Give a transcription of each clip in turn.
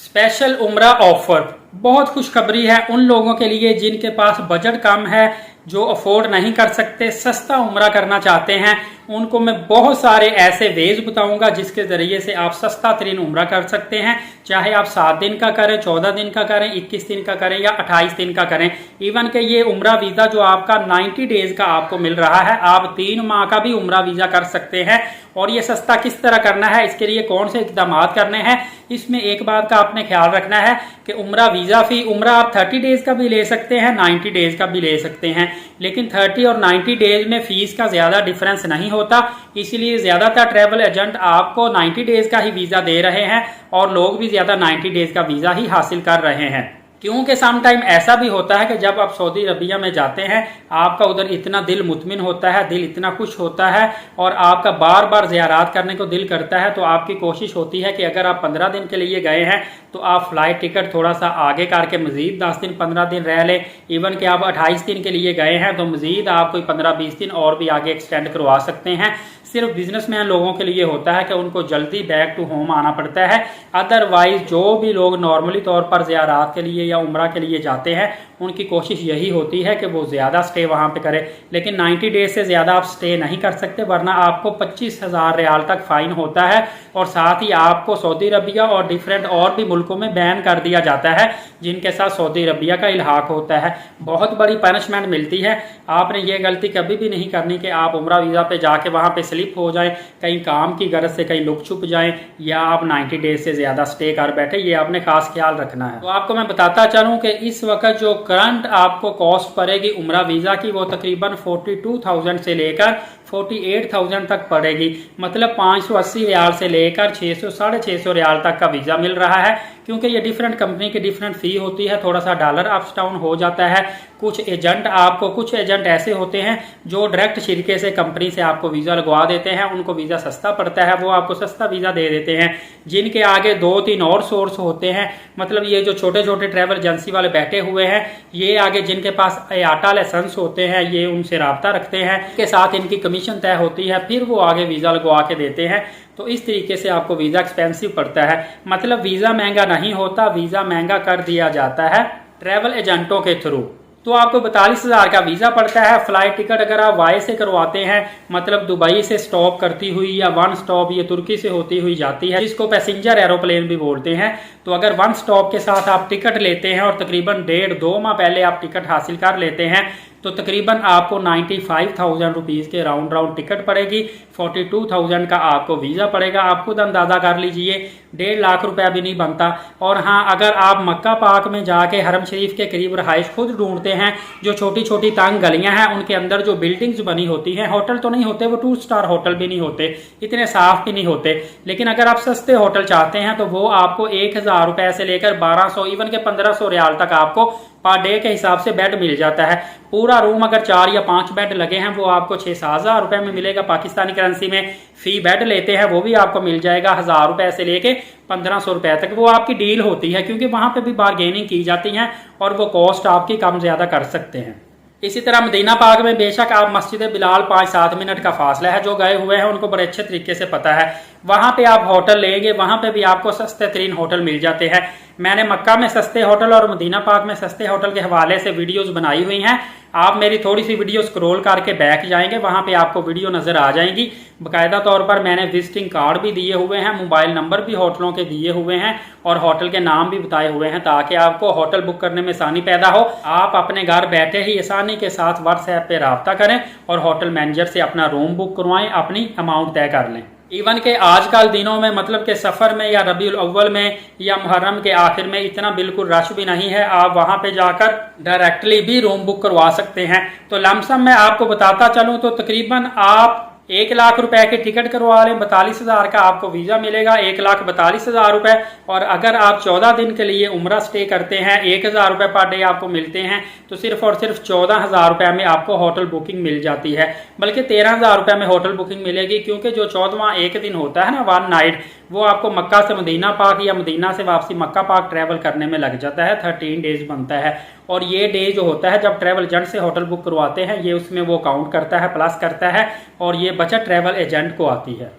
Special उम्रा offer बहुत खुशखबरी है उन लोगों के लिए जिनके पास बजट कम है, जो अफोर्ड नहीं कर सकते, सस्ता उम्रा करना चाहते हैं। उनको मैं बहुत सारे ऐसे वेज बताऊंगा जिसके जरिए से आप सस्ता तरीन उम्रा कर सकते हैं। चाहे आप 7 दिन का करें, 14 दिन का करें, 21 दिन का करें या 28 दिन का करें। इवन के ये उम्रा वीजा जो आपका 90 डेज का आपको मिल रहा है, आप 3 माह का भी उम्रा वीजा कर सकते हैं। और ये सस्ता किस तरह करना है, इसके लिए कौन से इकदाम करने हैं, इसमें एक बात का आपने ख्याल रखना है कि उम्रा वीजा फी उम्रा आप 30 डेज का भी ले सकते हैं, 90 डेज का भी ले सकते हैं, लेकिन 30 और 90 डेज में फीस का ज्यादा डिफरेंस नहीं होता। इसलिए ज्यादातर ट्रैवल एजेंट आपको 90 डेज का ही वीजा दे रहे हैं और लोग भी ज्यादा 90 डेज का वीजा ही हासिल कर रहे हैं। क्योंकि सम टाइम ऐसा भी होता है कि जब आप सऊदी अरबिया में जाते हैं, आपका उधर इतना दिल मुतमिन होता है, दिल इतना खुश होता है और आपका बार बार ज़ियारत करने को दिल करता है। तो आपकी कोशिश होती है कि अगर आप 15 दिन के लिए गए हैं तो आप फ्लाइट टिकट थोड़ा सा आगे करके मजीद 10 दिन 15 दिन रह लें। इवन कि आप 28 दिन के लिए गए हैं तो मजीद आप कोई 15-20 दिन और भी आगे एक्सटेंड करवा सकते हैं। सिर्फ बिजनेसमैन लोगों के लिए होता है कि उनको जल्दी बैक टू होम आना पड़ता है। अदरवाइज जो भी लोग नॉर्मली तौर पर ज़ियारत के लिए या उम्रा के लिए जाते हैं, उनकी कोशिश यही होती है कि वो ज़्यादा स्टे वहाँ पे करें। लेकिन 90 डेज से ज़्यादा आप स्टे नहीं कर सकते, वरना आपको 25,000 रियाल तक फ़ाइन होता है और साथ ही आपको सऊदी अरबिया और डिफरेंट और भी मुल्कों में बैन कर दिया जाता है जिनके साथ सऊदी अरबिया का इल्हाक होता है। बहुत बड़ी पनिशमेंट मिलती है। आपने ये गलती कभी भी नहीं करनी कि आप उम्रा वीज़ा पे जाके वहाँ पे स्लिप हो जाएं, कहीं काम की गरज से कहीं लुक छुप जाएं या आप 90 डेज से ज़्यादा स्टे कर बैठे। ये आपने खास ख्याल रखना है। तो आपको मैं बताता चलूँ कि इस वक्त जो करंट आपको कॉस्ट पड़ेगी उम्रा वीज़ा की, वो तकरीबन 42,000 से लेकर 48,000 तक पड़ेगी। मतलब 580 रियाल से लेकर 600 साढ़े 600 रियाल तक का वीज़ा मिल रहा है। क्योंकि ये डिफरेंट कंपनी की डिफरेंट फ़ी होती है, थोड़ा सा डॉलर अप्स डाउन हो जाता है। कुछ एजेंट ऐसे होते हैं जो डायरेक्ट शिरके से कंपनी से आपको वीज़ा लगवा देते हैं, उनको वीज़ा सस्ता पड़ता है, वो आपको सस्ता वीज़ा दे देते हैं। जिनके आगे 2-3 और सोर्स होते हैं, मतलब ये जो छोटे छोटे ट्रैवल एजेंसी वाले बैठे हुए हैं, ये आगे जिनके पास आटा लाइसेंस होते हैं, ये उनसे रब्ता रखते हैं, के साथ इनकी कमीशन तय होती है, फिर वो आगे वीज़ा लगवा के देते हैं। तो इस तरीके से आपको वीज़ा एक्सपेंसिव पड़ता है। मतलब वीज़ा महंगा नहीं होता, वीज़ा महंगा कर दिया जाता है ट्रैवल एजेंटों के थ्रू। तो आपको 42,000 का वीज़ा पड़ता है। फ्लाइट टिकट अगर आप वाई से करवाते हैं, मतलब दुबई से स्टॉप करती हुई या वन स्टॉप ये तुर्की से होती हुई जाती है, जिसको पैसेंजर एरोप्लेन भी बोलते हैं। तो अगर वन स्टॉप के साथ आप टिकट लेते हैं और तकरीबन 1.5-2 माह पहले आप टिकट हासिल कर लेते हैं, तो तकरीबन आपको 95,000 रुपीज़ के राउंड टिकट पड़ेगी। 42,000 का आपको वीज़ा पड़ेगा। आप खुद अंदाज़ा कर लीजिए, 1.5 लाख रुपया भी नहीं बनता। और हाँ, अगर आप मक्का पाक में जाके हरम शरीफ के करीब रहाइश खुद ढूंढते हैं, जो छोटी छोटी तंग गलियां हैं, उनके अंदर जो बिल्डिंग्स बनी होती हैं, होटल तो नहीं होते, वो 2 स्टार होटल भी नहीं होते, इतने साफ भी नहीं होते। लेकिन अगर आप सस्ते होटल चाहते हैं तो वो आपको 1,000 रुपये से लेकर 1200 इवन के 1500 रियाल तक आपको पर डे के हिसाब से बेड मिल जाता है। पूरा रूम अगर 4 या 5 बेड लगे हैं वो आपको 6-7 हज़ार रुपये में मिलेगा। पाकिस्तानी करेंसी में फी बेड लेते हैं वो भी आपको मिल जाएगा 1,000 रुपये से लेके 1,500 रुपये तक। वो आपकी डील होती है क्योंकि वहां पे भी बारगेनिंग की जाती है और वो कॉस्ट आपकी कम ज्यादा कर सकते हैं। इसी तरह मदीना पाक में बेशक आप मस्जिद बिलाल 5-7 मिनट का फासला है, जो गए हुए हैं उनको बड़े अच्छे तरीके से पता है। वहां पे आप होटल लेंगे, वहां पे भी आपको सस्ते तरीन होटल मिल जाते हैं। मैंने मक्का में सस्ते होटल और मदीना पाक में सस्ते होटल के हवाले से वीडियोस बनाई हुई हैं। आप मेरी थोड़ी सी वीडियो स्क्रॉल करके बैक जाएंगे, वहां पे आपको वीडियो नजर आ जाएंगी। बाकायदा तौर पर मैंने विजिटिंग कार्ड भी दिए हुए हैं, मोबाइल नंबर भी होटलों के दिए हुए हैं और होटल के नाम भी बताए हुए हैं, ताकि आपको होटल बुक करने में आसानी पैदा हो। आप अपने घर बैठे ही आसानी के साथ व्हाट्सएप पे रब्ता करें और होटल मैनेजर से अपना रूम बुक करवाएं, अपनी अमाउंट तय कर लें। इवन के आजकल दिनों में, मतलब के सफ़र में या रबीउल अव्वल में या मुहर्रम के आखिर में इतना बिल्कुल रश भी नहीं है, आप वहां पे जाकर डायरेक्टली भी रूम बुक करवा सकते हैं। तो लमसम मैं आपको बताता चलूं तो तकरीबन आप 1 लाख रुपए की टिकट करवा लें, 42,000 का आपको वीज़ा मिलेगा, 1,42,000 रुपए। और अगर आप 14 दिन के लिए उम्रा स्टे करते हैं, 1,000 रुपये पर डे आपको मिलते हैं, तो सिर्फ और सिर्फ 14,000 रुपये में आपको होटल बुकिंग मिल जाती है। बल्कि 13,000 रुपये में होटल बुकिंग मिलेगी, क्योंकि जो 14वां एक दिन होता है ना, 1 नाइट, वो आपको मक्का से मदीना पाक या मदीना से वापसी मक्का पाक ट्रैवल करने में लग जाता है। 13 डेज बनता है। और ये डे जो होता है जब ट्रैवल एजेंट से होटल बुक करवाते हैं, ये उसमें वो काउंट करता है, प्लस करता है और ये बचत ट्रैवल एजेंट को आती है।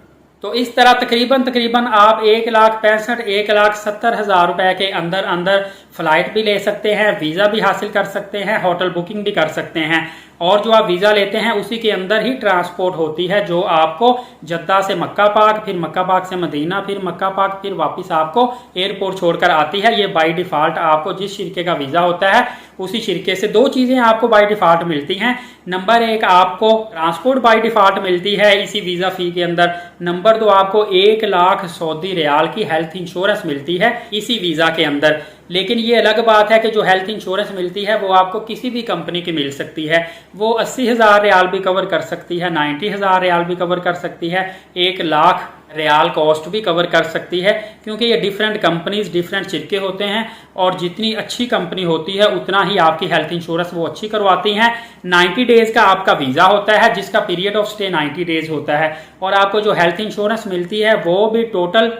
तो इस तरह तकरीबन आप 1,65,000 1,70,000 रुपए के अंदर अंदर फ्लाइट भी ले सकते हैं, वीजा भी हासिल कर सकते हैं, होटल बुकिंग भी कर सकते हैं। और जो आप वीजा लेते हैं उसी के अंदर ही ट्रांसपोर्ट होती है, जो आपको जद्दा से मक्का पाक, फिर मक्का पाक से मदीना, फिर मक्का पाक, फिर वापस आपको एयरपोर्ट छोड़कर आती है। ये बाय डिफॉल्ट आपको जिस शिरके का वीजा होता है उसी शिरके से दो चीजें आपको बाय डिफॉल्ट मिलती हैं। नंबर एक, आपको ट्रांसपोर्ट बाय डिफॉल्ट मिलती है इसी वीजा फी के अंदर। नंबर दो, आपको 1 लाख सऊदी रियाल की हेल्थ इंश्योरेंस मिलती है इसी वीजा के अंदर। लेकिन ये अलग बात है कि जो हेल्थ इंश्योरेंस मिलती है वो आपको किसी भी कंपनी की मिल सकती है। वो 80,000 रियाल भी कवर कर सकती है, 90,000 रियाल भी कवर कर सकती है, 1 लाख रियाल कॉस्ट भी कवर कर सकती है, क्योंकि ये डिफरेंट कंपनीज डिफरेंट शिरके होते हैं और जितनी अच्छी कंपनी होती है उतना ही आपकी हेल्थ इंश्योरेंस वो अच्छी करवाती हैं। 90 डेज का आपका वीजा होता है जिसका पीरियड ऑफ स्टे 90 डेज होता है, और आपको जो हेल्थ इंश्योरेंस मिलती है वो भी टोटल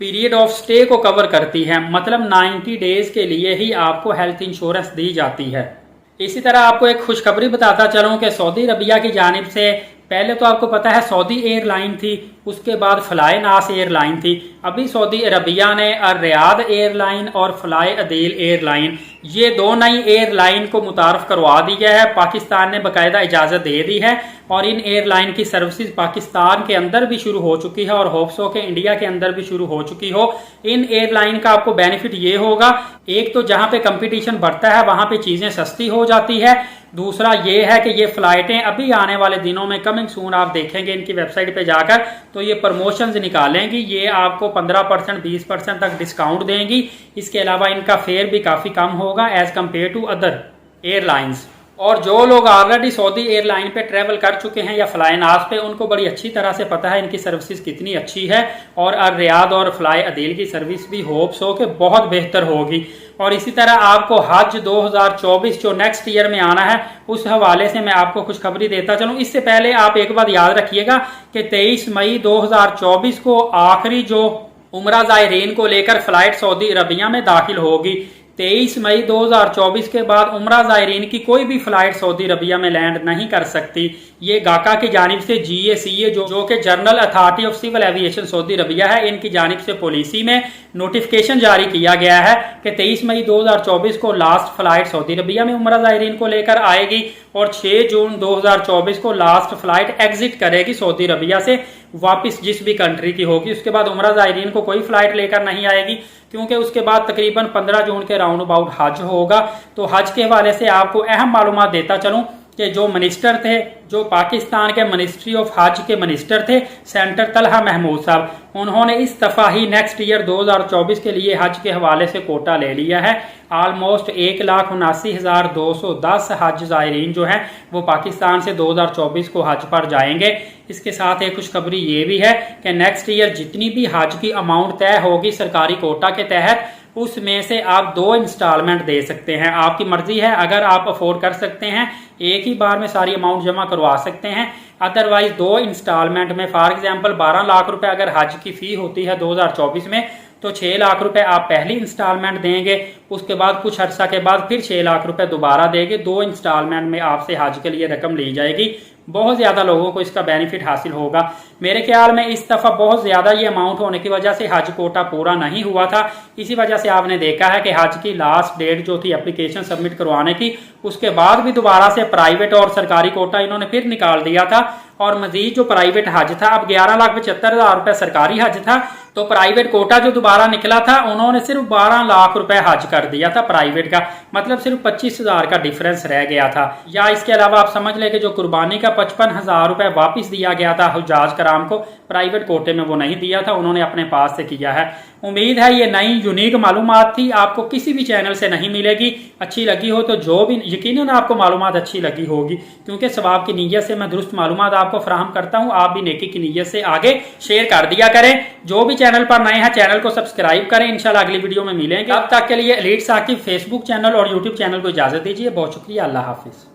पीरियड ऑफ स्टे को कवर करती है, मतलब 90 डेज के लिए ही आपको हेल्थ इंश्योरेंस दी जाती है। इसी तरह आपको एक खुशखबरी बताता चलूं कि सऊदी अरबिया की जानिब से पहले तो आपको पता है सऊदी एयरलाइन थी, उसके बाद फ्लाई नास एयरलाइन थी। अभी सऊदी अरबिया ने रियाद एयरलाइन और फ्लाई अदील एयरलाइन, ये दो नई एयरलाइन को मुतारफ करवा दिया है। पाकिस्तान ने बाकायदा इजाजत दे दी है और इन एयरलाइन की सर्विसेज पाकिस्तान के अंदर भी शुरू हो चुकी है और होप्स हो के इंडिया के अंदर भी शुरू हो चुकी हो। इन एयरलाइन का आपको बेनिफिट ये होगा, एक तो जहां पे कंपटीशन बढ़ता है वहां पे चीजें सस्ती हो जाती है, दूसरा ये है कि ये फ्लाइटें अभी आने वाले दिनों में कमिंग सून आप देखेंगे इनकी वेबसाइट पे जाकर, तो ये प्रमोशंस निकालेंगी, ये आपको 15% 20% तक डिस्काउंट देंगी। इसके अलावा इनका फेयर भी काफी कम होगा as compare to other airlines. और जो लोग ऑलरेडी सऊदी एयरलाइन पे ट्रेवल कर चुके हैं या फ्लाई नास पे, उनको बड़ी अच्छी तरह से पता है इनकी सर्विसेज कितनी अच्छी है, और रियाद और फ्लाई अदील की सर्विस भी होप्स हो कि बहुत बेहतर होगी। और इसी तरह आपको हज 2024 जो नेक्स्ट ईयर में आना है उस हवाले से मैं आपको खुशखबरी देता चलूं। इससे पहले आप एक बात याद रखिएगा कि 23 मई 2024 को आखिरी जो उम्रा ज़ायरीन को लेकर फ्लाइट सऊदी अरबिया में दाखिल होगी। 23 मई 2024 के बाद उम्रा ज़ायरीन की कोई भी फ्लाइट सऊदी अरबिया में लैंड नहीं कर सकती। ये गाका की जानिब से GACA जो कि general authority of civil aviation Saudi Arabia है, इनकी जानिब से पॉलिसी में नोटिफिकेशन जारी किया गया है कि 23 मई 2024 को लास्ट फ्लाइट सऊदी अरबिया में उम्रा ज़ायरीन को लेकर आएगी और 6 जून 2024 को लास्ट फ्लाइट एग्जिट करेगी सऊदी अरबिया से वापस जिस भी कंट्री की होगी। उसके बाद उम्रा ज़ायरीन को कोई फ्लाइट लेकर नहीं आएगी, क्योंकि उसके बाद तकरीबन 15 जून के राउंड अबाउट हज होगा। तो हज के हवाले से आपको अहम मालूमात देता चलूं कि जो मिनिस्टर थे, जो पाकिस्तान के मिनिस्ट्री ऑफ हज के मिनिस्टर थे सेंटर तलहा महमूद साहब, उन्होंने इस दफा ही नेक्स्ट ईयर 2024 के लिए हज के हवाले से कोटा ले लिया है। ऑलमोस्ट 1,79,210 हज ज़ायरीन जो है वो पाकिस्तान से 2024 को हज पर जाएंगे। इसके साथ एक खुशखबरी ये भी है कि नेक्स्ट ईयर जितनी भी हज की अमाउंट तय होगी सरकारी कोटा के तहत, उसमें से आप 2 इंस्टॉलमेंट दे सकते हैं। आपकी मर्जी है, अगर आप अफोर्ड कर सकते हैं एक ही बार में सारी अमाउंट जमा करवा सकते हैं, अदरवाइज 2 इंस्टॉलमेंट में, फॉर एग्जांपल 12 लाख रुपए अगर हज की फी होती है 2024 में, तो 6 लाख रुपए आप पहली इंस्टॉलमेंट देंगे, उसके बाद कुछ अर्सा के बाद फिर 6 लाख रुपए दोबारा देंगे। 2 इंस्टॉलमेंट में आपसे हज के लिए रकम ली जाएगी। बहुत ज्यादा लोगों को इसका बेनिफिट हासिल होगा। मेरे ख्याल में इस दफा बहुत ज्यादा ये अमाउंट होने की वजह से हज कोटा पूरा नहीं हुआ था। इसी वजह से आपने देखा है कि हज की लास्ट डेट जो थी एप्लीकेशन सबमिट करवाने की, उसके बाद भी दोबारा से प्राइवेट और सरकारी कोटा इन्होंने फिर निकाल दिया था। और मजीद जो प्राइवेट हज था, अब 11,75,000 रुपए सरकारी हज था, तो प्राइवेट कोटा जो दोबारा निकला था उन्होंने सिर्फ 12 लाख रुपए हज कर दिया था प्राइवेट का, मतलब सिर्फ 25,000 का डिफरेंस रह गया था। या इसके अलावा आप समझ लें कि जो कुर्बानी का 55,000 रुपए वापिस दिया गया था हुज्जाज कराम को, प्राइवेट कोटे में वो नहीं दिया था, उन्होंने अपने पास से किया है। उम्मीद है ये नई यूनिक मालूमात थी, आपको किसी भी चैनल से नहीं मिलेगी। अच्छी लगी हो तो जो भी, यकीनन आपको मालूमात अच्छी लगी होगी, क्योंकि सवाब की नीयत से मैं दुरुस्त मालूमात आपको फराहम करता हूँ। आप भी नेकी की नीयत से आगे शेयर कर दिया करें। जो भी चैनल पर नए हैं चैनल को सब्सक्राइब करें। इंशाल्लाह अगली वीडियो में मिलेंगे। तब तक के लिए एलीट साकिब फेसबुक चैनल और यूट्यूब चैनल को इजाजत दीजिए। बहुत शुक्रिया। अल्लाह हाफिज।